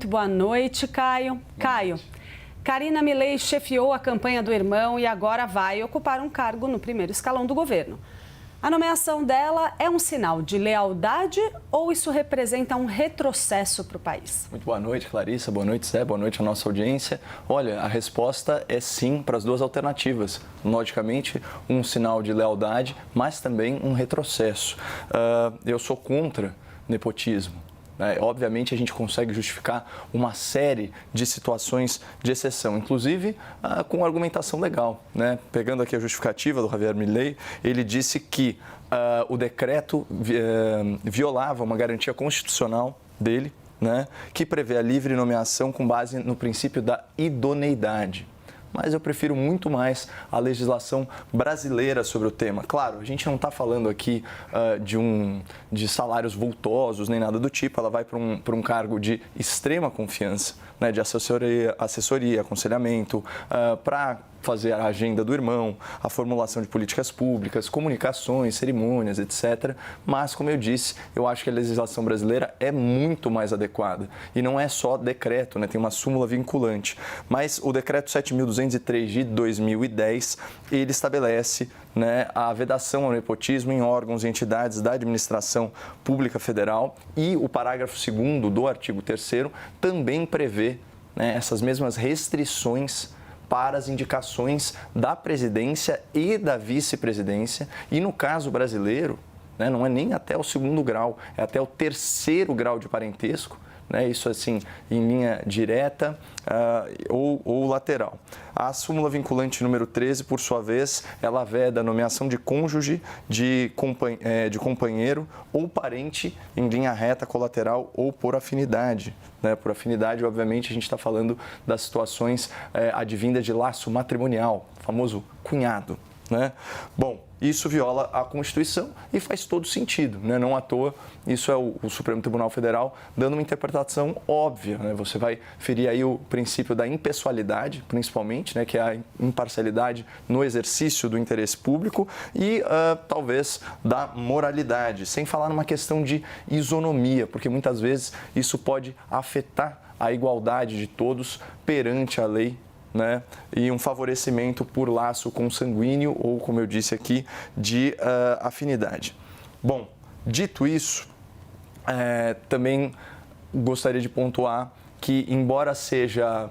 muito boa noite, Caio. Caio, Karina Milei chefiou a campanha do irmão e agora vai ocupar um cargo no primeiro escalão do governo. A nomeação dela é um sinal de lealdade ou isso representa um retrocesso para o país? Muito boa noite, Clarissa. Boa noite, Zé. Boa noite à nossa audiência. Olha, a resposta é sim para as duas alternativas. Logicamente, um sinal de lealdade, mas também um retrocesso. Eu sou contra nepotismo. Obviamente, a gente consegue justificar uma série de situações de exceção, inclusive com argumentação legal. Pegando aqui a justificativa do Javier Milei, ele disse que o decreto violava uma garantia constitucional dele, que prevê a livre nomeação com base no princípio da idoneidade. Mas eu prefiro muito mais a legislação brasileira sobre o tema. Claro, a gente não está falando aqui de salários vultosos nem nada do tipo, ela vai para um cargo de extrema confiança, de assessoria, aconselhamento, para fazer a agenda do irmão, a formulação de políticas públicas, comunicações, cerimônias, etc. Mas, como eu disse, eu acho que a legislação brasileira é muito mais adequada. E não é só decreto, tem uma súmula vinculante. Mas o decreto 7.203 de 2010, ele estabelece a vedação ao nepotismo em órgãos e entidades da administração pública federal e o parágrafo 2º do artigo 3º também prevê essas mesmas restrições para as indicações da presidência e da vice-presidência. E no caso brasileiro, não é nem até o 2º grau, é até o 3º grau de parentesco, isso assim, em linha direta ou lateral. A súmula vinculante número 13, por sua vez, ela veda a nomeação de cônjuge, de companheiro ou parente em linha reta, colateral ou por afinidade. Por afinidade, obviamente, a gente está falando das situações advindas de laço matrimonial, famoso cunhado. Bom, isso viola a Constituição e faz todo sentido, Não à toa, isso é o Supremo Tribunal Federal dando uma interpretação óbvia, Você vai ferir aí o princípio da impessoalidade, principalmente, que é a imparcialidade no exercício do interesse público e talvez da moralidade, sem falar numa questão de isonomia, porque muitas vezes isso pode afetar a igualdade de todos perante a lei, e um favorecimento por laço consanguíneo ou, como eu disse aqui, de afinidade. Bom, dito isso, também gostaria de pontuar que, embora seja,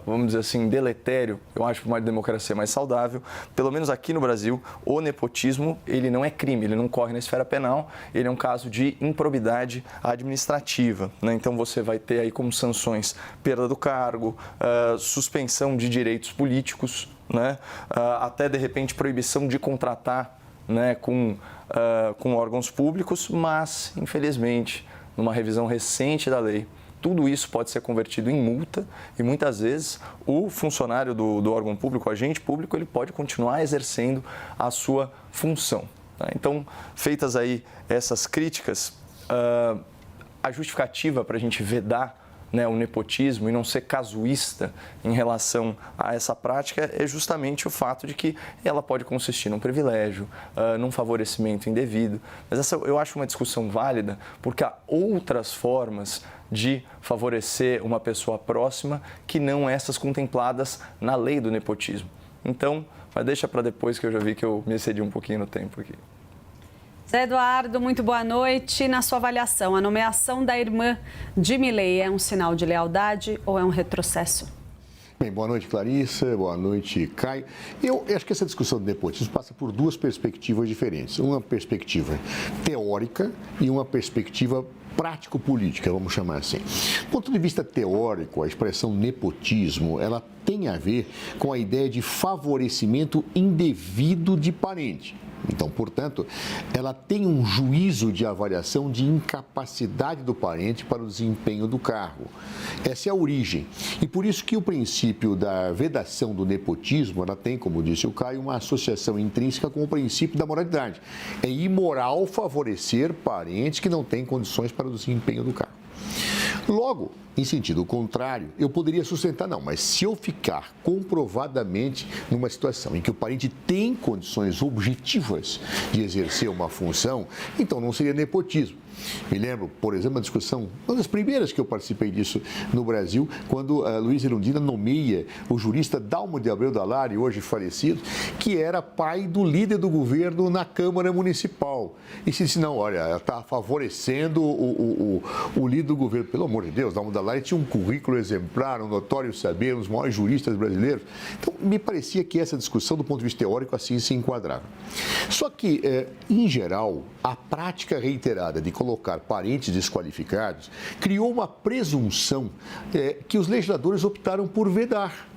vamos dizer assim, deletério, eu acho que uma democracia mais saudável, pelo menos aqui no Brasil, o nepotismo, ele não é crime, ele não corre na esfera penal, ele é um caso de improbidade administrativa, Então, você vai ter aí como sanções perda do cargo, suspensão de direitos políticos, até, de repente, proibição de contratar, com órgãos públicos, mas, infelizmente, numa revisão recente da lei, tudo isso pode ser convertido em multa e muitas vezes o funcionário do órgão público, o agente público, ele pode continuar exercendo a sua função. Então, feitas aí essas críticas, a justificativa para a gente vedar o nepotismo e não ser casuísta em relação a essa prática é justamente o fato de que ela pode consistir num privilégio, num favorecimento indevido. Mas essa eu acho uma discussão válida porque há outras formas de favorecer uma pessoa próxima que não essas contempladas na lei do nepotismo. Então, mas deixa para depois que eu já vi que eu me excedi um pouquinho no tempo aqui. Zé Eduardo, muito boa noite. Na sua avaliação, a nomeação da irmã de Milei é um sinal de lealdade ou é um retrocesso? Bem, boa noite, Clarissa. Boa noite, Caio. Eu acho que essa discussão do nepotismo passa por duas perspectivas diferentes. Uma perspectiva teórica e uma perspectiva prático-política, vamos chamar assim. Do ponto de vista teórico, a expressão nepotismo, ela tem a ver com a ideia de favorecimento indevido de parente. Então, portanto, ela tem um juízo de avaliação de incapacidade do parente para o desempenho do cargo. Essa é a origem. E por isso que o princípio da vedação do nepotismo, ela tem, como disse o Caio, uma associação intrínseca com o princípio da moralidade. É imoral favorecer parentes que não têm condições para o desempenho do cargo. Logo, Em sentido contrário, eu poderia sustentar, não, mas se eu ficar comprovadamente numa situação em que o parente tem condições objetivas de exercer uma função, então não seria nepotismo. Me lembro, por exemplo, uma discussão, uma das primeiras que eu participei disso no Brasil, quando a Luiz Erundina nomeia o jurista Dalmo de Abreu Dallari, hoje falecido, que era pai do líder do governo na Câmara Municipal. E se disse, não, olha, ela está favorecendo o líder do governo. Pelo amor de Deus, Dalmo Dallari tinha um currículo exemplar, um notório saber, um dos maiores juristas brasileiros. Então, me parecia que essa discussão, do ponto de vista teórico, assim se enquadrava. Só que, em geral, a prática reiterada de colocar parentes desqualificados criou uma presunção que os legisladores optaram por vedar.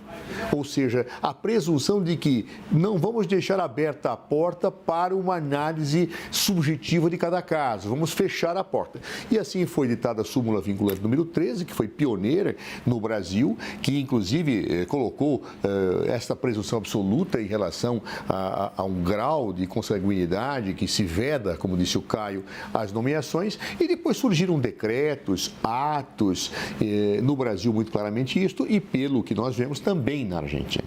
Ou seja, a presunção de que não vamos deixar aberta a porta para uma análise subjetiva de cada caso, vamos fechar a porta. E assim foi ditada a súmula vinculante número 13, que foi pioneira no Brasil, que inclusive colocou esta presunção absoluta em relação a um grau de consanguinidade que se veda, como disse o Caio, as nomeações, e depois surgiram decretos, atos, no Brasil muito claramente isto, e pelo que nós vemos também na Argentina.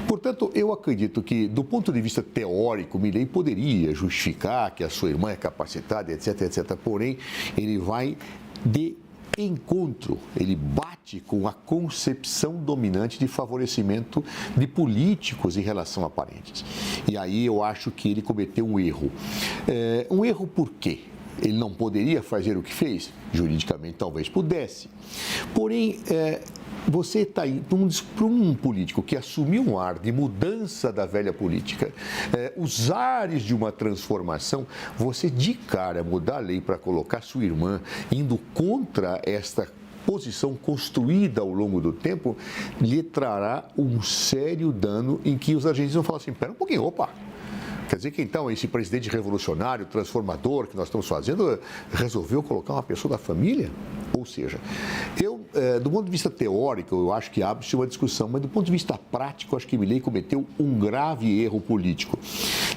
Portanto, eu acredito que, do ponto de vista teórico, Milei poderia justificar que a sua irmã é capacitada, etc, etc. Porém, ele vai de encontro, ele bate com a concepção dominante de favorecimento de políticos em relação a parentes. E aí eu acho que ele cometeu um erro. Um erro por quê? Ele não poderia fazer o que fez? Juridicamente, talvez pudesse. Porém, você está indo para um político que assumiu um ar de mudança da velha política, os ares de uma transformação, você de cara mudar a lei para colocar sua irmã indo contra esta posição construída ao longo do tempo, lhe trará um sério dano em que os argentinos vão falar assim, espera um pouquinho, opa! Quer dizer que, então, esse presidente revolucionário, transformador que nós estamos fazendo, resolveu colocar uma pessoa da família? Ou seja, do ponto de vista teórico, eu acho que abre-se uma discussão, mas do ponto de vista prático, acho que Milei cometeu um grave erro político.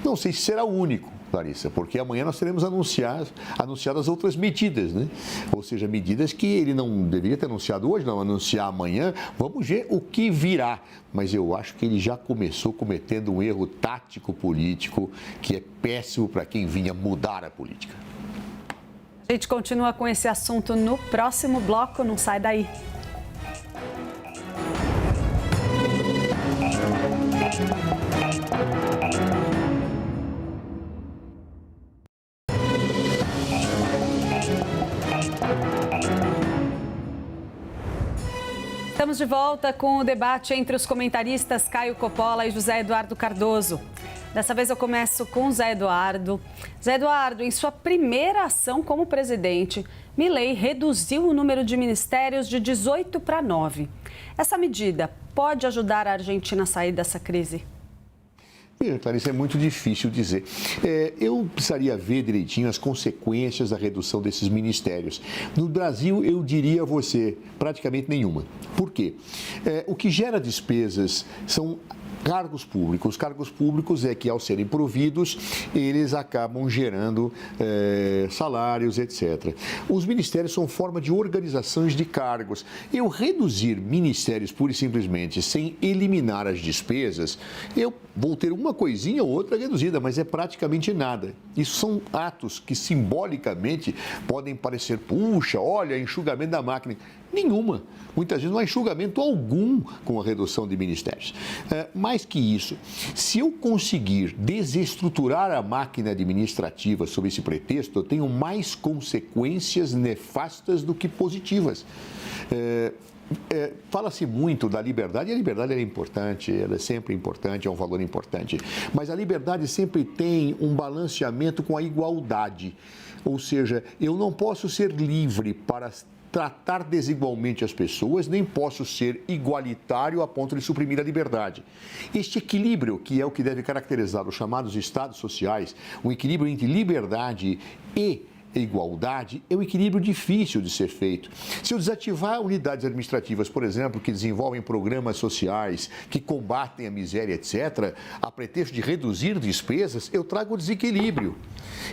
Não sei se será o único, Clarissa, porque amanhã nós teremos anunciadas outras medidas, né? Ou seja, medidas que ele não deveria ter anunciado hoje, não anunciar amanhã. Vamos ver o que virá. Mas eu acho que ele já começou cometendo um erro tático político que é péssimo para quem vinha mudar a política. A gente continua com esse assunto no próximo bloco, não sai daí. Estamos de volta com o debate entre os comentaristas Caio Coppola e José Eduardo Cardoso. Dessa vez eu começo com Zé Eduardo. Zé Eduardo, em sua primeira ação como presidente, Milei reduziu o número de ministérios de 18 para 9. Essa medida pode ajudar a Argentina a sair dessa crise? Clarice, é muito difícil dizer. Eu precisaria ver direitinho as consequências da redução desses ministérios. No Brasil, eu diria a você, praticamente nenhuma. Por quê? O que gera despesas são cargos públicos. Cargos públicos é que, ao serem providos, eles acabam gerando salários, etc. Os ministérios são forma de organizações de cargos. Eu reduzir ministérios pura e simplesmente sem eliminar as despesas, eu vou ter uma coisinha ou outra reduzida, mas é praticamente nada. Isso são atos que simbolicamente podem parecer, puxa, olha, enxugamento da máquina. Nenhuma. Muitas vezes não há enxugamento algum com a redução de ministérios. Mais que isso, se eu conseguir desestruturar a máquina administrativa sob esse pretexto, eu tenho mais consequências nefastas do que positivas. Fala-se muito da liberdade, e a liberdade é importante, ela é sempre importante, é um valor importante, mas a liberdade sempre tem um balanceamento com a igualdade, ou seja, eu não posso ser livre para tratar desigualmente as pessoas, nem posso ser igualitário a ponto de suprimir a liberdade. Este equilíbrio, que é o que deve caracterizar os chamados estados sociais, um equilíbrio entre liberdade e e igualdade é um equilíbrio difícil de ser feito. Se eu desativar unidades administrativas, por exemplo, que desenvolvem programas sociais, que combatem a miséria, etc., a pretexto de reduzir despesas, eu trago desequilíbrio.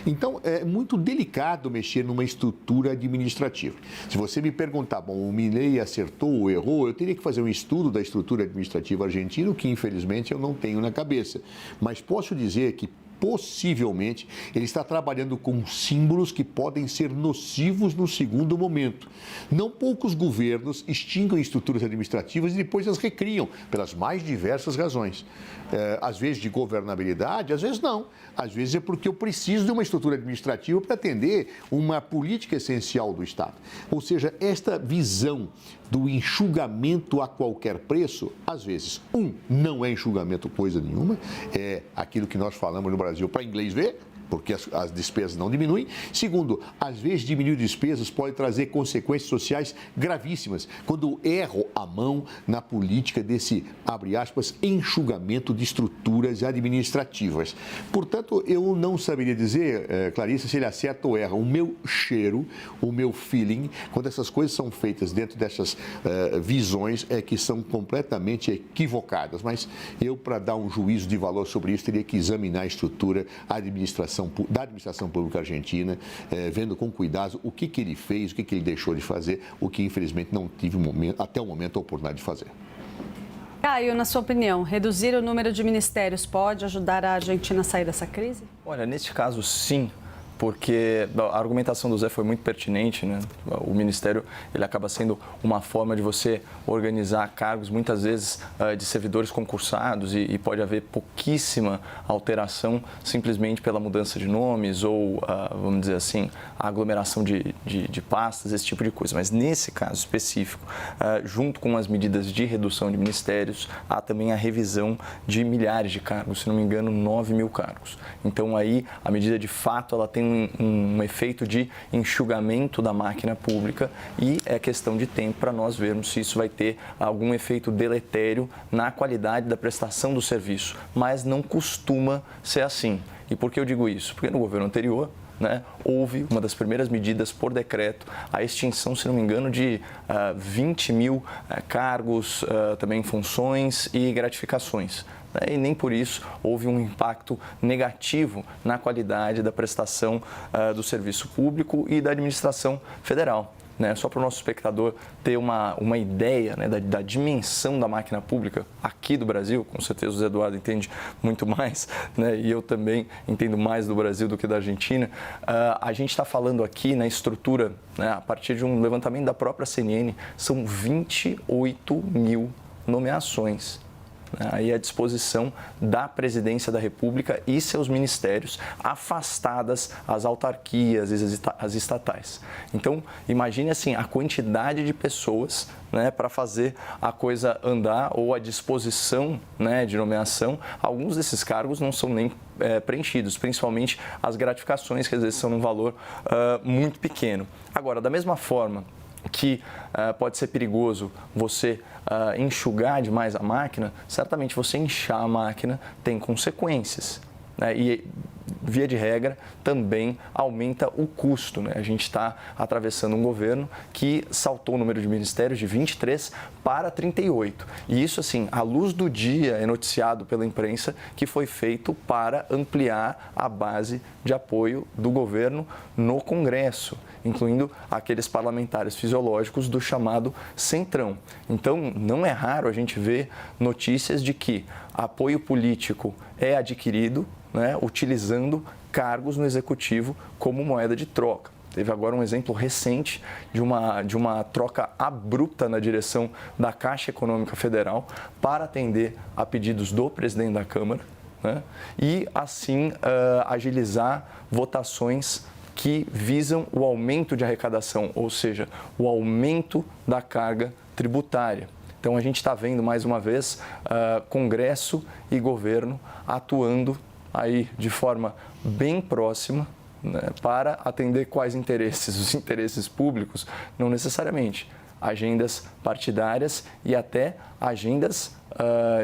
Então, é muito delicado mexer numa estrutura administrativa. Se você me perguntar, bom, o Milei acertou ou errou, eu teria que fazer um estudo da estrutura administrativa argentina, o que infelizmente eu não tenho na cabeça. Mas posso dizer que possivelmente ele está trabalhando com símbolos que podem ser nocivos no segundo momento. Não poucos governos extinguem estruturas administrativas e depois as recriam, pelas mais diversas razões. Às vezes de governabilidade, às vezes não. Às vezes é porque eu preciso de uma estrutura administrativa para atender uma política essencial do Estado. Ou seja, esta visão do enxugamento a qualquer preço, às vezes, não é enxugamento coisa nenhuma, é aquilo que nós falamos no Brasil para inglês ver, porque as despesas não diminuem. Segundo, às vezes diminuir despesas pode trazer consequências sociais gravíssimas, quando erro a mão na política desse, abre aspas, enxugamento de estruturas administrativas. Portanto, eu não saberia dizer, Clarissa, se ele acerta ou erra. O meu cheiro, o meu feeling, quando essas coisas são feitas dentro dessas visões, é que são completamente equivocadas. Mas eu, para dar um juízo de valor sobre isso, teria que examinar a estrutura, a administração da administração pública argentina, vendo com cuidado o que ele fez, o que ele deixou de fazer, o que infelizmente não tive até o momento a oportunidade de fazer. Caio, na sua opinião, reduzir o número de ministérios pode ajudar a Argentina a sair dessa crise? Olha, neste caso sim, porque a argumentação do Zé foi muito pertinente, né? O ministério, ele acaba sendo uma forma de você organizar cargos, muitas vezes de servidores concursados, e pode haver pouquíssima alteração simplesmente pela mudança de nomes ou, vamos dizer assim, a aglomeração de pastas, esse tipo de coisa. Mas nesse caso específico, junto com as medidas de redução de ministérios, há também a revisão de milhares de cargos, se não me engano, 9 mil cargos. Então aí a medida de fato ela tem um efeito de enxugamento da máquina pública e é questão de tempo para nós vermos se isso vai ter algum efeito deletério na qualidade da prestação do serviço, mas não costuma ser assim. E por que eu digo isso? Porque no governo anterior, né, houve uma das primeiras medidas por decreto, a extinção, se não me engano, de 20 mil cargos, também funções e gratificações. E nem por isso houve um impacto negativo na qualidade da prestação do serviço público e da administração federal. Só para o nosso espectador ter uma ideia, né, da dimensão da máquina pública aqui do Brasil, com certeza o Zé Eduardo entende muito mais, né, e eu também entendo mais do Brasil do que da Argentina. A gente está falando aqui na estrutura, né, a partir de um levantamento da própria CNN, são 28 mil nomeações aí à disposição da Presidência da República e seus ministérios, afastadas as autarquias e as estatais. Então, imagine assim, a quantidade de pessoas, né, para fazer a coisa andar ou à disposição, né, de nomeação. Alguns desses cargos não são nem preenchidos, principalmente as gratificações, que às vezes são num valor muito pequeno. Agora, da mesma forma que pode ser perigoso você enxugar demais a máquina, certamente você inchar a máquina tem consequências, né? E, via de regra, também aumenta o custo, né? A gente está atravessando um governo que saltou o número de ministérios de 23 para 38. E isso, assim, à luz do dia, é noticiado pela imprensa que foi feito para ampliar a base de apoio do governo no Congresso, incluindo aqueles parlamentares fisiológicos do chamado Centrão. Então, não é raro a gente ver notícias de que apoio político é adquirido, né, utilizando cargos no executivo como moeda de troca. Teve agora um exemplo recente de uma troca abrupta na direção da Caixa Econômica Federal para atender a pedidos do presidente da Câmara, né, e assim agilizar votações que visam o aumento de arrecadação, ou seja, o aumento da carga tributária. Então, a gente está vendo, mais uma vez, Congresso e governo atuando aí de forma bem próxima, né, para atender quais interesses? Os interesses públicos, não necessariamente. Agendas partidárias e até agendas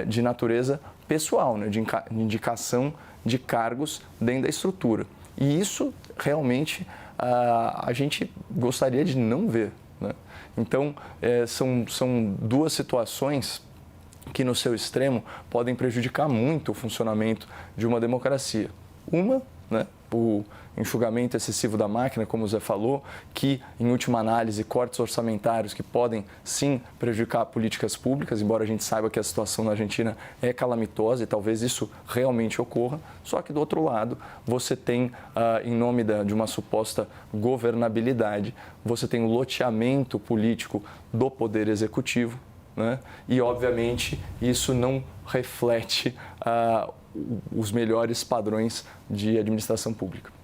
de natureza pessoal, né, de indicação de cargos dentro da estrutura. E isso realmente a gente gostaria de não ver, né? Então, são duas situações que, no seu extremo, podem prejudicar muito o funcionamento de uma democracia. Uma, né, o enxugamento excessivo da máquina, como o Zé falou, que, em última análise, cortes orçamentários que podem, sim, prejudicar políticas públicas, embora a gente saiba que a situação na Argentina é calamitosa e talvez isso realmente ocorra. Só que, do outro lado, você tem, em nome de uma suposta governabilidade, você tem o loteamento político do poder executivo, né? E, obviamente, isso não reflete os melhores padrões de administração pública.